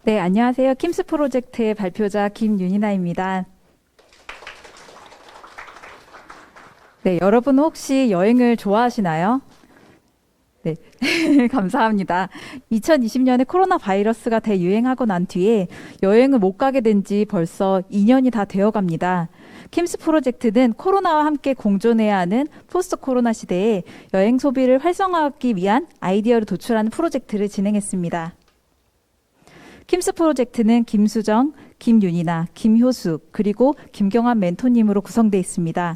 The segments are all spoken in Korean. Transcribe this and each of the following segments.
네, 안녕하세요. 킴스 프로젝트의 발표자 김윤이나입니다. 네, 여러분 혹시 여행을 좋아하시나요? 네, 감사합니다. 2020년에 코로나 바이러스가 대유행하고 난 뒤에 여행을 못 가게 된 지 벌써 2년이 다 되어 갑니다. 킴스 프로젝트는 코로나와 함께 공존해야 하는 포스트 코로나 시대에 여행 소비를 활성화하기 위한 아이디어를 도출하는 프로젝트를 진행했습니다. 킴스 프로젝트는 김수정, 김윤이나, 김효숙, 그리고 김경환 멘토님으로 구성되어 있습니다.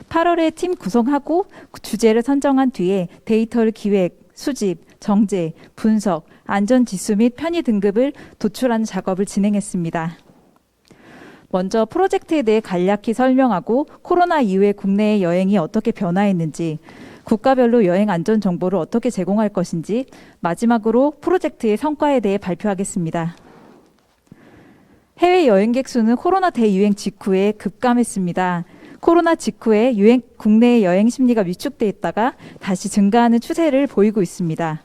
8월에 팀 구성하고 주제를 선정한 뒤에 데이터를 기획, 수집, 정제, 분석, 안전지수 및 편의 등급을 도출하는 작업을 진행했습니다. 먼저 프로젝트에 대해 간략히 설명하고 코로나 이후에 국내의 여행이 어떻게 변화했는지, 국가별로 여행 안전 정보를 어떻게 제공할 것인지, 마지막으로 프로젝트의 성과에 대해 발표하겠습니다. 해외 여행객 수는 코로나 대유행 직후에 급감했습니다. 코로나 직후에 국내의 여행 심리가 위축돼 있다가 다시 증가하는 추세를 보이고 있습니다.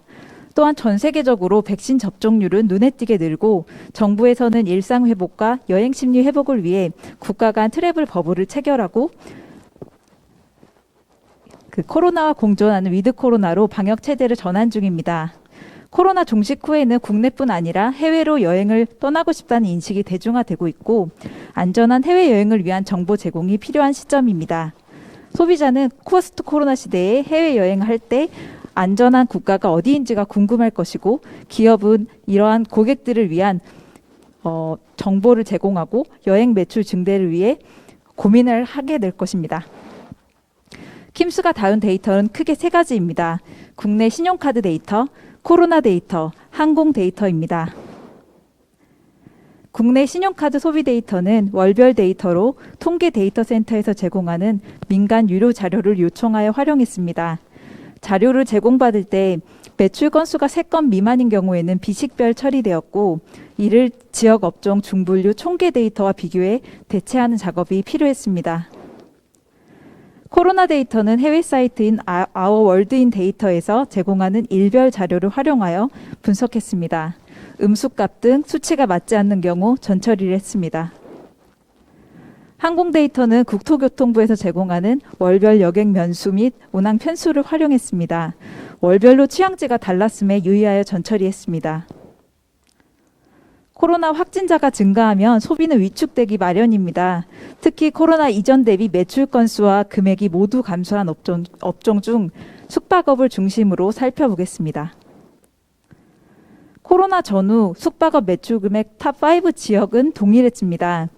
또한 전 세계적으로 백신 접종률은 눈에 띄게 늘고 정부에서는 일상 회복과 여행 심리 회복을 위해 국가 간 트래블 버블을 체결하고 코로나와 공존하는 위드 코로나로 방역 체제를 전환 중입니다. 코로나 종식 후에는 국내뿐 아니라 해외로 여행을 떠나고 싶다는 인식이 대중화되고 있고 안전한 해외여행을 위한 정보 제공이 필요한 시점입니다. 소비자는 포스트 코로나 시대에 해외여행을 할 때 안전한 국가가 어디인지가 궁금할 것이고 기업은 이러한 고객들을 위한 정보를 제공하고 여행 매출 증대를 위해 고민을 하게 될 것입니다. 킴스가 다룬 데이터는 크게 세 가지입니다. 국내 신용카드 데이터, 코로나 데이터, 항공 데이터입니다. 국내 신용카드 소비 데이터는 월별 데이터로 통계 데이터 센터에서 제공하는 민간 유료 자료를 요청하여 활용했습니다. 자료를 제공받을 때 매출 건수가 3건 미만인 경우에는 비식별 처리되었고 이를 지역 업종 중분류 총계 데이터와 비교해 대체하는 작업이 필요했습니다. 코로나 데이터는 해외 사이트인 아워월드인 데이터에서 제공하는 일별 자료를 활용하여 분석했습니다. 음수값 등 수치가 맞지 않는 경우 전처리를 했습니다. 항공 데이터는 국토교통부에서 제공하는 월별 여객 면수 및 운항 편수를 활용했습니다. 월별로 취향지가 달랐음에 유의하여 전처리했습니다. 코로나 확진자가 증가하면 소비는 위축되기 마련입니다. 특히 코로나 이전 대비 매출 건수와 금액이 모두 감소한 업종 중 숙박업을 중심으로 살펴보겠습니다. 코로나 전후 숙박업 매출 금액 탑5 지역은 동일했습니다.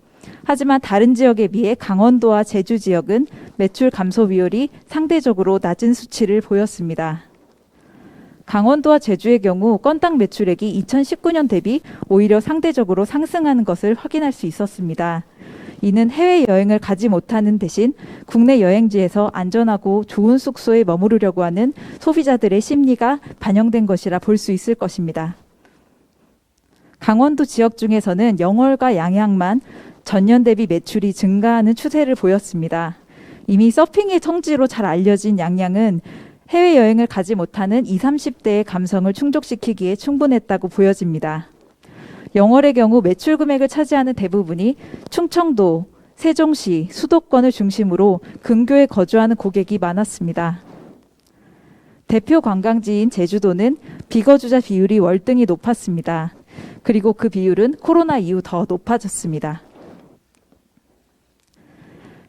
하지만 다른 지역에 비해 강원도와 제주 지역은 매출 감소 비율이 상대적으로 낮은 수치를 보였습니다. 강원도와 제주의 경우 건당 매출액이 2019년 대비 오히려 상대적으로 상승하는 것을 확인할 수 있었습니다. 이는 해외여행을 가지 못하는 대신 국내 여행지에서 안전하고 좋은 숙소에 머무르려고 하는 소비자들의 심리가 반영된 것이라 볼 수 있을 것입니다. 강원도 지역 중에서는 영월과 양양만 전년 대비 매출이 증가하는 추세를 보였습니다. 이미 서핑의 성지로 잘 알려진 양양은 해외여행을 가지 못하는 20, 30대의 감성을 충족시키기에 충분했다고 보여집니다. 영월의 경우 매출 금액을 차지하는 대부분이 충청도, 세종시, 수도권을 중심으로 근교에 거주하는 고객이 많았습니다. 대표 관광지인 제주도는 비거주자 비율이 월등히 높았습니다. 그리고 그 비율은 코로나 이후 더 높아졌습니다.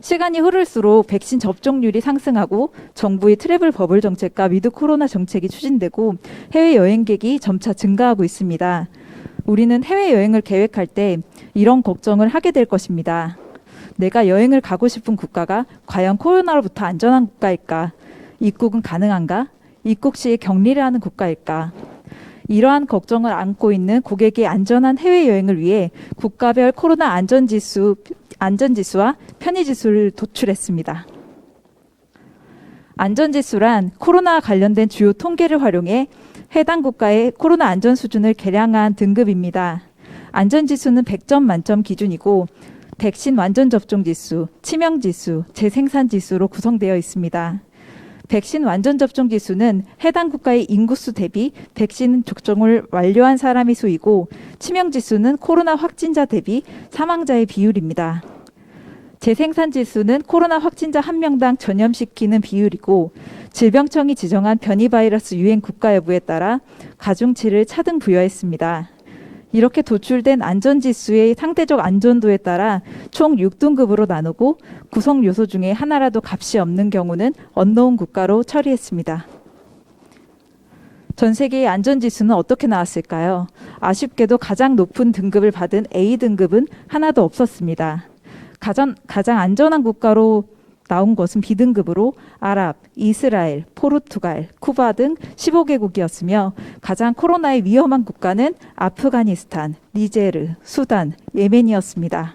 시간이 흐를수록 백신 접종률이 상승하고 정부의 트래블 버블 정책과 위드 코로나 정책이 추진되고 해외 여행객이 점차 증가하고 있습니다. 우리는 해외여행을 계획할 때 이런 걱정을 하게 될 것입니다. 내가 여행을 가고 싶은 국가가 과연 코로나로부터 안전한 국가일까? 입국은 가능한가? 입국 시에 격리를 하는 국가일까? 이러한 걱정을 안고 있는 고객의 안전한 해외여행을 위해 국가별 코로나 안전지수와 편의지수를 도출했습니다. 안전지수란 코로나와 관련된 주요 통계를 활용해 해당 국가의 코로나 안전 수준을 계량한 등급입니다. 안전지수는 100점 만점 기준이고 백신 완전 접종 지수, 치명 지수, 재생산 지수로 구성되어 있습니다. 백신 완전 접종 지수는 해당 국가의 인구수 대비 백신 접종을 완료한 사람의 수이고, 치명 지수는 코로나 확진자 대비 사망자의 비율입니다. 재생산 지수는 코로나 확진자 1명당 전염시키는 비율이고, 질병청이 지정한 변이 바이러스 유행 국가 여부에 따라 가중치를 차등 부여했습니다. 이렇게 도출된 안전지수의 상대적 안전도에 따라 총 6등급으로 나누고, 구성 요소 중에 하나라도 값이 없는 경우는 언노운 국가로 처리했습니다. 전 세계의 안전지수는 어떻게 나왔을까요? 아쉽게도 가장 높은 등급을 받은 A등급은 하나도 없었습니다. 가장 안전한 국가로 나온 것은 B등급으로 아랍, 이스라엘, 포르투갈, 쿠바 등 15개국이었으며, 가장 코로나에 위험한 국가는 아프가니스탄, 니제르, 수단, 예멘이었습니다.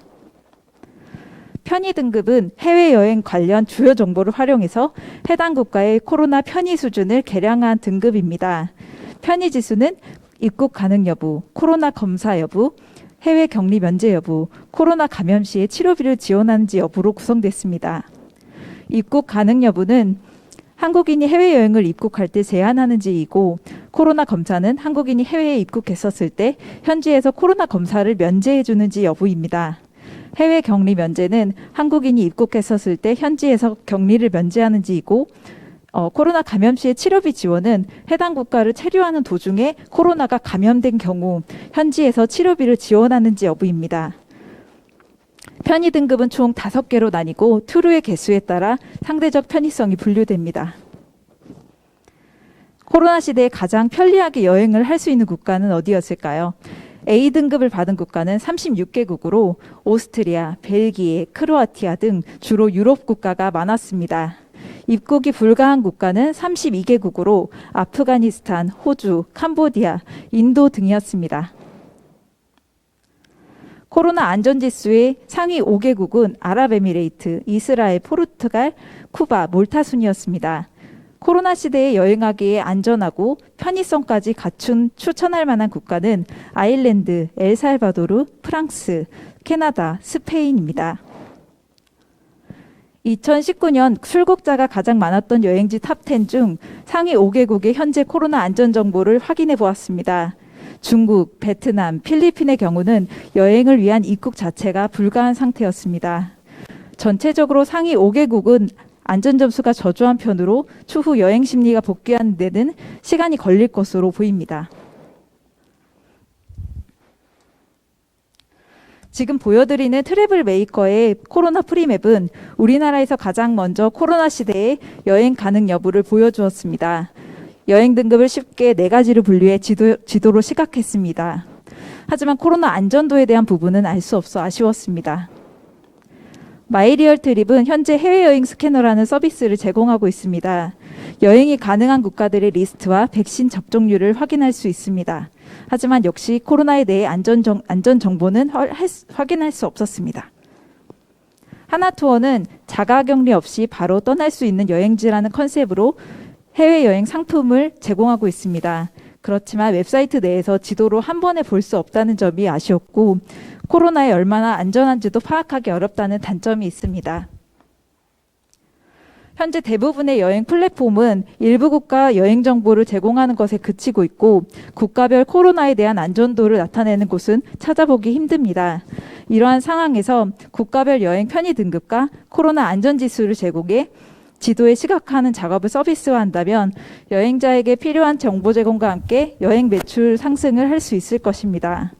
편의 등급은 해외여행 관련 주요 정보를 활용해서 해당 국가의 코로나 편의 수준을 계량한 등급입니다. 편의 지수는 입국 가능 여부, 코로나 검사 여부, 해외 격리 면제 여부, 코로나 감염 시에 치료비를 지원하는지 여부로 구성됐습니다. 입국 가능 여부는 한국인이 해외여행을 입국할 때 제한하는지이고, 코로나 검사는 한국인이 해외에 입국했었을 때 현지에서 코로나 검사를 면제해 주는지 여부입니다. 해외 격리 면제는 한국인이 입국했었을 때 현지에서 격리를 면제하는지이고, 코로나 감염 시의 치료비 지원은 해당 국가를 체류하는 도중에 코로나가 감염된 경우 현지에서 치료비를 지원하는지 여부입니다. 편의 등급은 총 5개로 나뉘고 투르의 개수에 따라 상대적 편의성이 분류됩니다. 코로나 시대에 가장 편리하게 여행을 할 수 있는 국가는 어디였을까요? A등급을 받은 국가는 36개국으로 오스트리아, 벨기에, 크로아티아 등 주로 유럽 국가가 많았습니다. 입국이 불가한 국가는 32개국으로 아프가니스탄, 호주, 캄보디아, 인도 등이었습니다. 코로나 안전지수의 상위 5개국은 아랍에미레이트, 이스라엘, 포르투갈, 쿠바, 몰타 순이었습니다. 코로나 시대에 여행하기에 안전하고 편의성까지 갖춘 추천할 만한 국가는 아일랜드, 엘살바도르, 프랑스, 캐나다, 스페인입니다. 2019년 출국자가 가장 많았던 여행지 탑10 중 상위 5개국의 현재 코로나 안전 정보를 확인해 보았습니다. 중국, 베트남, 필리핀의 경우는 여행을 위한 입국 자체가 불가한 상태였습니다. 전체적으로 상위 5개국은 안전 점수가 저조한 편으로 추후 여행 심리가 복귀하는 데는 시간이 걸릴 것으로 보입니다. 지금 보여드리는 트래블 메이커의 코로나 프리맵은 우리나라에서 가장 먼저 코로나 시대에 여행 가능 여부를 보여주었습니다. 여행 등급을 쉽게 4가지로 분류해 지도로 시각했습니다. 하지만 코로나 안전도에 대한 부분은 알 수 없어 아쉬웠습니다. 마이리얼 트립은 현재 해외여행 스캐너라는 서비스를 제공하고 있습니다. 여행이 가능한 국가들의 리스트와 백신 접종률을 확인할 수 있습니다. 하지만 역시 코로나에 대해 안전 정보는 확인할 수 없었습니다. 하나투어는 자가격리 없이 바로 떠날 수 있는 여행지라는 컨셉으로 해외여행 상품을 제공하고 있습니다. 그렇지만 웹사이트 내에서 지도로 한 번에 볼 수 없다는 점이 아쉬웠고, 코로나에 얼마나 안전한지도 파악하기 어렵다는 단점이 있습니다. 현재 대부분의 여행 플랫폼은 일부 국가 여행 정보를 제공하는 것에 그치고 있고, 국가별 코로나에 대한 안전도를 나타내는 곳은 찾아보기 힘듭니다. 이러한 상황에서 국가별 여행 편의 등급과 코로나 안전지수를 제공해 지도에 시각화하는 작업을 서비스화한다면 여행자에게 필요한 정보 제공과 함께 여행 매출 상승을 할 수 있을 것입니다.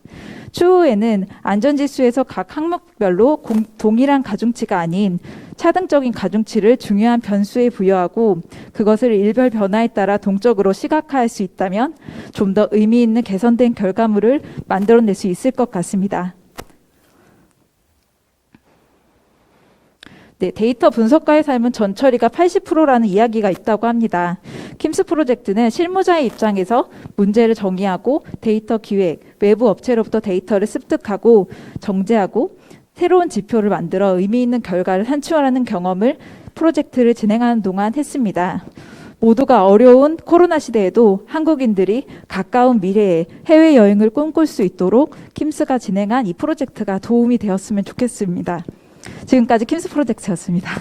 추후에는 안전지수에서 각 항목별로 동일한 가중치가 아닌 차등적인 가중치를 중요한 변수에 부여하고 그것을 일별 변화에 따라 동적으로 시각화할 수 있다면 좀 더 의미 있는 개선된 결과물을 만들어낼 수 있을 것 같습니다. 네, 데이터 분석가의 삶은 전처리가 80%라는 이야기가 있다고 합니다. 킴스 프로젝트는 실무자의 입장에서 문제를 정의하고 데이터 기획, 외부 업체로부터 데이터를 습득하고 정제하고 새로운 지표를 만들어 의미 있는 결과를 산출하는 경험을 프로젝트를 진행하는 동안 했습니다. 모두가 어려운 코로나 시대에도 한국인들이 가까운 미래에 해외여행을 꿈꿀 수 있도록 킴스가 진행한 이 프로젝트가 도움이 되었으면 좋겠습니다. 지금까지 킴스 프로젝트였습니다.